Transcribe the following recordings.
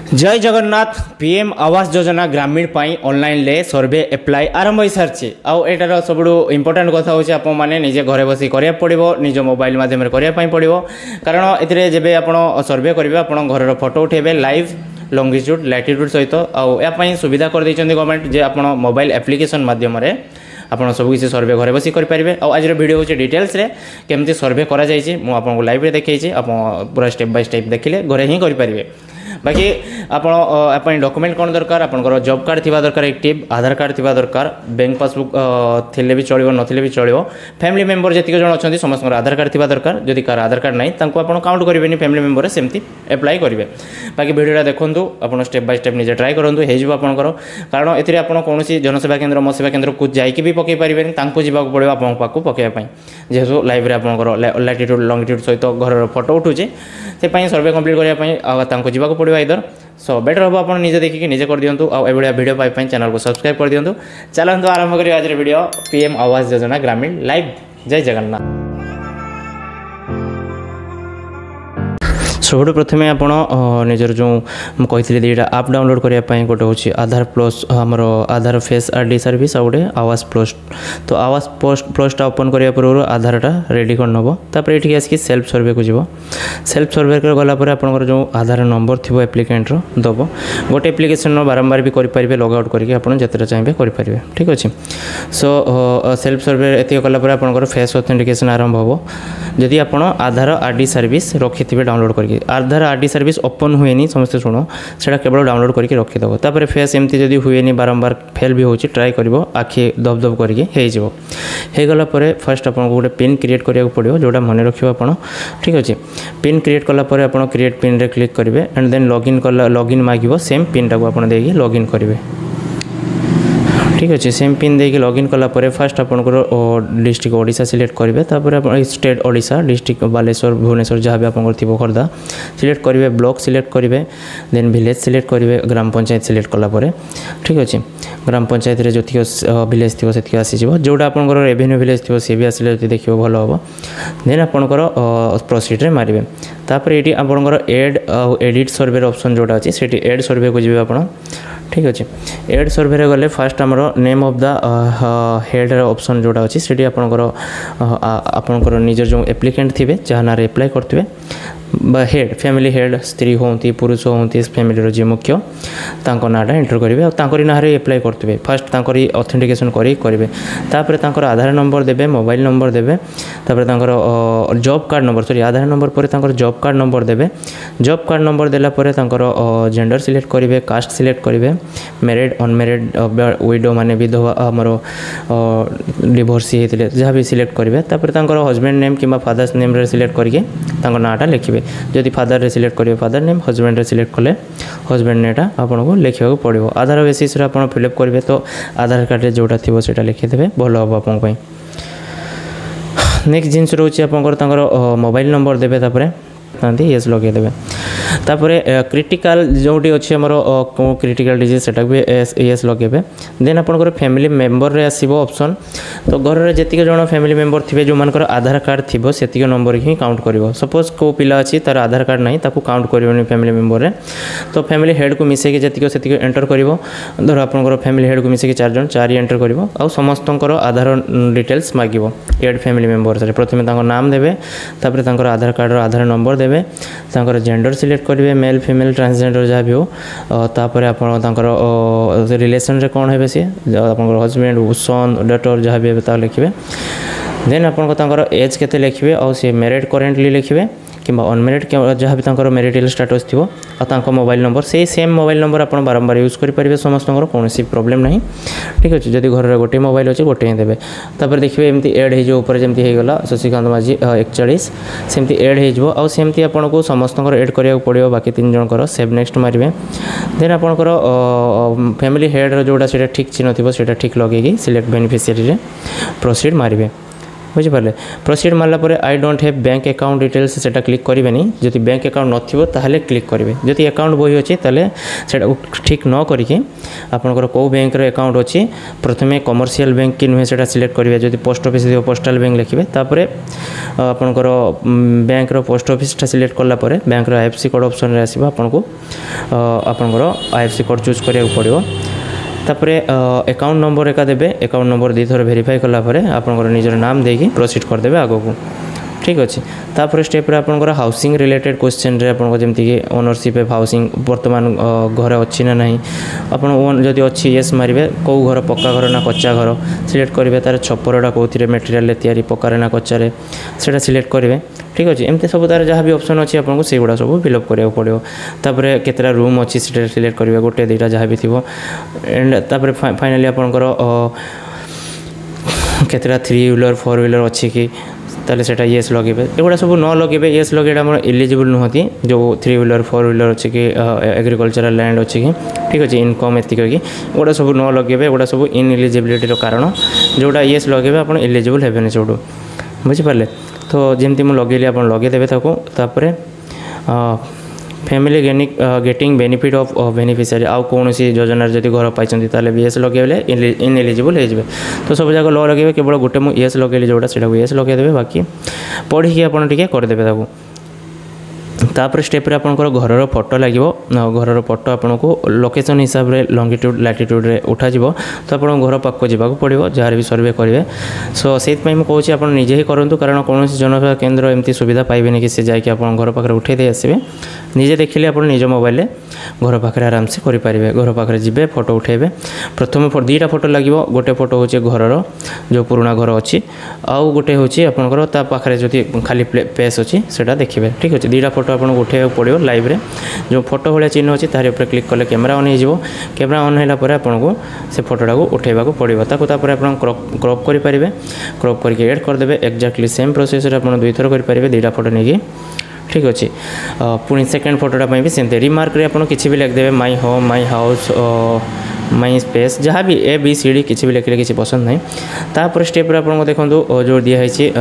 जय जगन्नाथ पीएम आवास योजना ग्रामीण पाई ऑनलाइन ले सर्वे एप्लाई आरंभ हो सारी आटार सब इंपोर्टाट कथा हूँ आप निजे घरे बस करा पड़ो निज मोबाइल मध्यम करने पड़ो कारण ए आप सर्वे करेंगे आप घर फोटो उठेबे लाइव लंगिट्यूड लैटिट्यूड सहित आपाई सुविधा कर गवर्नमेंट जे आप मोबाइल एप्लिकेशन मध्यम आपड़ सबकि सर्वे घरे बस करेंगे आज वीडियो हूँ डिटेल्स केमती सर्वे कर लाइव देखी आप पूरा स्टेप बाय स्टेप देखिले घरे ही करेंगे बाकी आप डॉक्यूमेंट कौन दरकार आपंकर जॉब कार्ड थिबा दरकार एक्टिव आधार कार्ड थिबा दरकार बैंक पासबुक थिले भी चलिबो नथिले भी चलिबो फैमिली मेंबर जतिक जण अछंती समस्त आधार कार्ड थिबा दरकार जदि कार आधार कार्ड नहीं तांको आपण काउंट करिवेनी फैमिली मेंबर सेमती अप्लाई करिवे बाकी वीडियोटा देखंतु आपण स्टेप बाय स्टेप निजे ट्राई करंतु हे जिवो आपनकर कारण एथिरे आपण कोनोसी जनसेवा केंद्र मसेवा केंद्र को जाईकी भी पकई परिबेनी तांको जिबा पड़ो आपन पाकू पकई पई जेसो लाइव रे आपनकर लैटिट्यूड लॉन्गिट्यूड सहित घर फोटो उठुचे से पई सर्वे कंप्लीट करिया पई तांको जिबा पड़ो आइदर सो बेटर हम आप निजे देखिए निजे कर दिंतु आया वीडियो पाई चैनल को सब्सक्राइब कर दिंतु चलते आरंभ करिए आज वीडियो पीएम आवास योजना ग्रामीण लाइव जय जगन्नाथ। सब प्रथम आप निजर जो मुझे दुईटा आप डाउनलोड करने गोटे हूँ आधार प्लस आमर आधार फेस आरडी सर्विस आ गए आवास प्लस तो आवास प्लसटा ओपन करने पूर्व आधारटा रेडी कर नब तापर ये आसिक सेल्फ सर्वे को जीव सेल्फ सर्वे गलापर आप जो आधार नंबर थी एप्लिकेंटर दब गोटे एप्लिकेशन बारंबार भी करेंगे लग आउट करके आप जिते चाहिए करेंगे ठीक अच्छे सो सेल्फ सर्वे ये कलापर आप फेस ऑथेंटिकेशन आरंभ हो जदि आप आधार आरडी सर्विस रखि थे डाउनलोड करके आधार आरडी सर्विस ओपन हुए समस्त शुण से केवल डाउनलोड करके रखीदेव तापर फेस एमती जदि हुए बारंबार फेल भी हो ट्राए कर आखि दबदब करके गलापर फास्ट आपको गोटे पिन क्रिएट करा पड़ो जोटा मन रखिए आप ठीक अच्छे पिन क्रिएट कलापर आप क्रिएट पिन रे क्लिक करेंगे एंड देन लॉगिन मांगो सेम पिन टाक आप लॉगिन करेंगे ठीक अच्छे सेम पिन देके लॉगिन कलापर फास्ट आपंकर डिस्ट्रिक्ट ओडिशा सिलेक्ट करेंगे तापर आप स्टेट ओडिशा डिस्ट्रिक्ट बालेश्वर भुवनेश्वर जहाँ भी आपंकर थी खोर्धा सिलेक्ट करेंगे ब्लॉक सिलेक्ट करेंगे देन विलेज सिलेक्ट करेंगे ग्राम पंचायत सिलेक्ट कलापर ठीक अच्छे ग्राम पंचायत रे जो विलेज थी से आसीज जोटा आपंकर रेवेन्यू विलेज थी सी भी आसिले देखिए भल हम देन आपंकर प्रोसीड मारे तापर ये आपंकर एड एडिट सर्वे ऑप्शन जोटा अच्छी से एड सर्वे को जी आप ठीक अच्छे एड सर्वे गले फास्ट आमर name of the head option जोटा अच्छी से आपंकर निजर जो एप्लिकेंट थे जहाँ ना एप्लाई करते हेड फैमिली हेड स्त्री होती पुरुष होती फैमिली जी मुख्य नाटा एंटर करेंगे और ना एप्लाई करते फास्ट ऑथेंटिकेशन करेंगे तापर आधार नंबर देवे मोबाइल नंबर देवे तापर job card number sorry Aadhaar number पर जॉब कार्ड नंबर देवे जॉब कार्ड नंबर देलापर जेंडर सिलेक्ट करेंगे कास्ट सिलेक्ट करेंगे मैरिड अनमैरिड विडो माने विधवा आमर डिवोर्सी होते जहाँ भी सिलेक्ट करेंगे तापर हजबैंड नेम कि फादर्स नेम रे सिलेक्ट करके नाटा लिखे जदि फादर रे सिलेक्ट करेंगे फादर नेम हजबैंड रे सिलेक्ट कले हजबैंड नेटा आपको लिखा पड़ो आधार बेसिस आप फिलअप करेंगे तो आधार कार्ड जोटा थी से लिखिदे भल हम आप नेक्स्ट जिनस रोचे आप मोबाइल नंबर देवे येस लगेदेवे तापर क्रिटिकल जोटी अच्छे आमर क्रिटिकल डिजीज सेटा भी येस लगेबे देन आपनकर फैमिली मेंबर रे आसीबो ऑप्शन तो घर रे जतिक जण फैमिली मेंबर थिबे जो मानकर आधार कार्ड थिबो सेतिक नंबर ही काउंट करिवो सपोज को पिला अछि तार आधार कार्ड नाही ताकू काउंट करिवोनी फैमिली मेंबर रे तो फैमिली हेड को मिसे के जतिक सेतिक एंटर करिवो धर आपनकर फैमिली हेड को मिसे के 4 जण 4 ही एंटर करिवो आ समस्तंकर आधार डिटेल्स मागिवो एड फैमिली मेंबर रे प्रथमे तांको नाम देबे तापर तांकर आधार कार्ड रो आधार नंबर देबे तांकर जेंडर सिलेक्ट करेंगे मेल फीमेल ट्रांसजेंडर जहाँ भी हो तापर आप रिलेशन रे कौन है सी आप हजबैंड सन डॉटर जहाँ भी है लिखे देन आप एज के लिखे और सी मैरिड करेंटली लिखे कि अनमेरिड जहाँ भी मैरिटल स्टेटस थी और मोबाइल नंबर से सेम मोबाइल नंबर आप बारंबार यूज करेंगे समस्त कौन प्रॉब्लम नहीं ठीक अच्छे जब घर में गोटे मोबाइल अच्छे गोटे ही देवे तापर देखिए एमती एड हो जमी होगा शशिकांत माझी 41 सेमती एड हो सेमती आपको समस्त एड करा पड़ो बाकी 3 जनकर सेव नेक्स्ट मारे देन आपंकर फैमिली हेड जोड़ा से ठीक चिन्ह थी से ठीक लगे सिलेक्ट बेनिफिशियरी प्रोसीड मारे बुझिपारे प्रोसीड मारला पर I don't have bank account details सेटा क्लिक करेंगे जदि बैंक अकाउंट नथिबो ताहले क्लिक करेंगे जदि अकाउंट बही अच्छी ताहले सेटा ठीक न करके आपनकर को बैंक रो अकाउंट अच्छी प्रथमे कमर्शियल बैंक कि नुहे सेटा सिलेक्ट करेंगे जदि पोस्ट ऑफिस दियो पोस्टल बैंक लिखिबे तापरे आपनकर बैंक रो पोस्ट ऑफिस टा सिलेक्ट करला पर बैंक रो आईएफएससी कोड ऑप्शन रे आसीबो आपनको आपनकर आईएफएससी कोड चूज करिया पड़िबो तापरे अकाउंट नंबर एका देबे अकाउंट नंबर दी थर वेरीफाई कला परे आपनकर निजर नाम देकी प्रोसीड कर देबे आगो को ठीक अच्छे तापर स्टेप रे आपनकर हाउसिंग रिलेटेड क्वेश्चन रे आपन जेमति कि ओनरशिप ऑफ हाउसिंग वर्तमान घर अच्छी ना नहीं आपन जदि अच्छी यस मारिबे को घर पक्का घर ना कच्चा घर सिलेक्ट करेंगे तार छपरटा कौन मेटेरियल तैयारी पक्का ना कच्चा से सिलेक्ट करेंगे ठीक अच्छे एमती सब तार जहाँ भी ऑप्शन अच्छी आपको से गुड़ा सब फिलअप करा पड़ो तापर केतरा रूम अच्छी से सिलेक्ट करेंगे गोटे दुईटा जहाँ भी थी एंड तापर फाइनाली आपनकर केतरा 3 व्हीलर 4 व्हीलर अच्छी कि ताले सेटा येस लगेबे एगुड़ा सब न लगेबे येस लगेटा हमर एलिजिबल नुहति जो 3 व्हीलर 4 व्हीलर अच्छी कि एग्रीकल्चरल लैंड अच्छी कि ठीक अच्छे इनकम एतिक कि एगुड़ा सब न लगेबे एगुड़ा सब इनएलिजिबिलिटी कारण जोटा येस लगेबे आपन एलिजिबल हेबेनि सबडू बुझिपारे तो जमती मुझे लगेली आप लगेदेवे तापर family getting benefit of beneficiary आउ कौन सी योजना जब घर पाई ताले भी येस लगे इनएलिजिबल हो तो सब जगह ल लगे केवल गोटे मुझे येस लगेली जोटा से येस लगेदेवे बाकी पढ़ी आपड़ टे करदे तापर स्टेप रे आपनकर घरर फोटो लगे घरर फोटो आपन को लोकेशन हिसाब रे लॉन्गिट्यूड लैटिट्यूड रे उठा जिवो तो आपन घर पाक जावाक पड़ो जहाँ भी सर्वे करेंगे सो से मुझे कहूँ आप निजे ही करूँ कारण कौन जनसेवा केन्द्र एमती सुविधा पाइबेनि कि से जाकि आप घर पाखे उठे दे आसबे निजे देखिले आप निज मोबाइल घर पाखे आराम से करेंगे घर पाखे जी फोटो उठेबे प्रथम 2टा फोटो लगे गोटे फोटो हूँ घरर जो पुराना घर अच्छी आउ गोटे हूँ आपंकर पाखे जो खाली प्लेस अच्छी से देखिए ठीक अच्छे 2टा फोटो आपको उठे पड़ो लाइव रे जो फोटो भाया चिन्ह अच्छी तार ऊपर क्लिक कले कैमेरा ऑन हो कैमेरा ऑन होगा आपको से फोटोटा को उठेबा पड़ो तापर आप क्रॉप करेंगे क्रॉप करके एड करदे एक्जाक्टली सेम प्रोसेस आप 2 थर करेंगे 2टा फोटो नहीं ठीक अच्छे पुणी सेकेंड फोटोटा भी सेमती रिमार्क रे आपन किसी भी लिखदेवे my home my house my space जहाँ भी ABCD किसी भी लिखले किसी पसंद नहीं तापर स्टेप रे आपन देखो जो दिखाई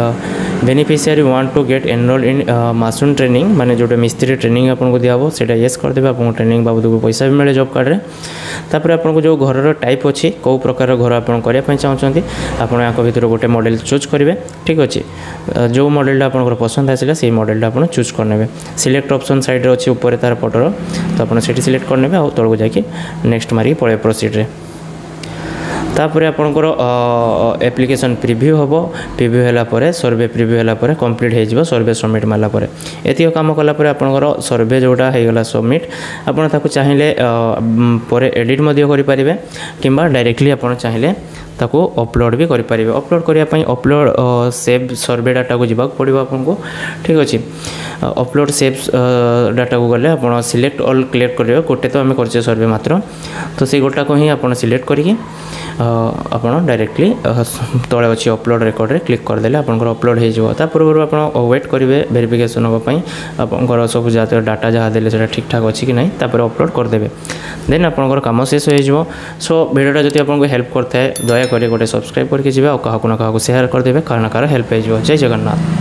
beneficiary want to get enrolled in mason training माने जो मिस्त्री ट्रेनिंग आपको दियाबो सेटा येस करदे आपको ट्रेनिंग बाबद को पैसा भी मिले जॉब कार्ड रे तापर आपको जो घर टाइप अच्छी कौ प्रकार घर आप करने चाहते आपड़ या भर गोटे मॉडल चूज करेंगे ठीक अच्छे जो मॉडलटा आप पसंद आसला से मॉडलटा आप चूज करने सिलेक्ट ऑप्शन साइड रे अच्छी ऊपर तार फोटोर तो आप सिलेक्ट करने और तौक जाकि नेक्स्ट मारिक पड़े प्रोसीड रे तापर आपंकर एप्लिकेशन प्रिव्यू हम प्रिव्यू है सर्वे प्रिव्यू है कंप्लीट हो सर्वे सबमिट मारला एति काम कलापर आपंकर सर्वे जोटा होगला सबमिट आपको चाहिए पर एडिट करेंगे कि डायरेक्टली आप चाहिए ताको अपलोड भी करेंगे अपलोड करने अपलोड सेव सर्वे डाटा को जावाक पड़ो आपको ठीक अच्छे अपलोड सेव डाटा को गले आप सिलेक्ट ऑल क्लिक करेंगे गोटे तो आम कर सर्वे मात्र तो से गोटा को ही आप सिलेक्ट करके आप डायरेक्टली तले अच्छी अपलोड रेकर्ड रे क्लिक करदे आपंकर अपलोड हो पूर्व आप वेट करेंगे वेरिफिकेशन होगापी आपंकर सब जहाँ डाटा जहाँ देते ठीक ठाक अच्छी कि नहीं अपलोड करदे देन आपंकर कम शेष हो सो भिडियोटा जब आपको हेल्प करता है दयाकोरी गोटे सब्सक्राइब करके जी और क्या शेयर करदे कारण कार हेल्प हो जय जगन्नाथ।